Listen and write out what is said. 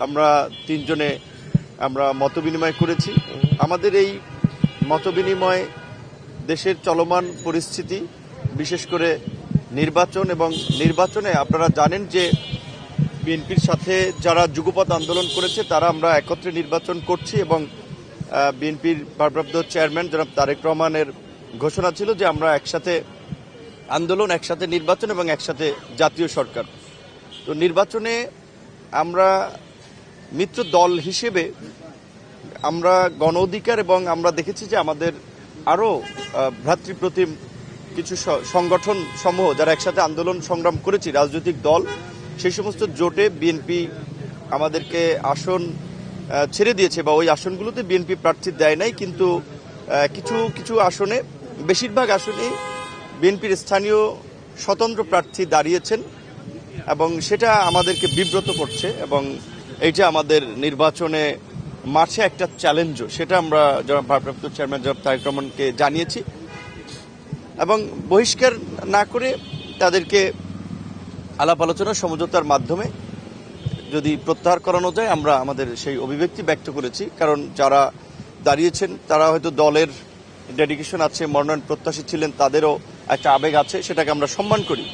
আমরা তিনজনে আমরা মতবিনিময় করেছি। আমাদের এই মতবিনিময় দেশের চলমান পরিস্থিতি, বিশেষ করে নির্বাচন এবং নির্বাচনে আপনারা জানেন যে বিএনপির সাথে যারা যুগপৎ আন্দোলন করেছে তারা আমরা একত্রে নির্বাচন করছি এবং বিএনপির ভারপ্রাপ্ত চেয়ারম্যান জনাব তারেক রহমানের ঘোষণা ছিল যে আমরা একসাথে আন্দোলন, একসাথে নির্বাচন এবং একসাথে জাতীয় সরকার। তো নির্বাচনে আমরা মিত্র দল হিসেবে আমরা গণ অধিকার এবং আমরা দেখেছি যে আমাদের আরও ভ্রাতৃপ্রতিম কিছু সংগঠন সমূহ যারা একসাথে আন্দোলন সংগ্রাম করেছি, রাজনৈতিক দল, সেই সমস্ত জোটে বিএনপি আমাদেরকে আসন ছেড়ে দিয়েছে বা ওই আসনগুলোতে বিএনপি প্রার্থী দেয় নাই, কিন্তু কিছু কিছু আসনে, বেশিরভাগ আসনেই বিএনপির স্থানীয় স্বতন্ত্র প্রার্থী দাঁড়িয়েছেন এবং সেটা আমাদেরকে বিব্রত করছে এবং এইটা আমাদের নির্বাচনে মাঠে একটা চ্যালেঞ্জও, সেটা আমরা যারা ভারপ্রাপ্ত চেয়ারম্যান জনাব তারেক রহমানকে জানিয়েছি এবং বহিষ্কার না করে তাদেরকে আলাপ আলোচনা সমঝোতার মাধ্যমে যদি প্রত্যাহার করানো যায় আমরা আমাদের সেই অভিব্যক্তি ব্যক্ত করেছি। কারণ যারা দাঁড়িয়েছেন তারা হয়তো দলের ডেডিকেশন আছে, মনোনয়ন প্রত্যাশী ছিলেন, তাদেরও একটা আবেগ আছে, সেটাকে আমরা সম্মান করি।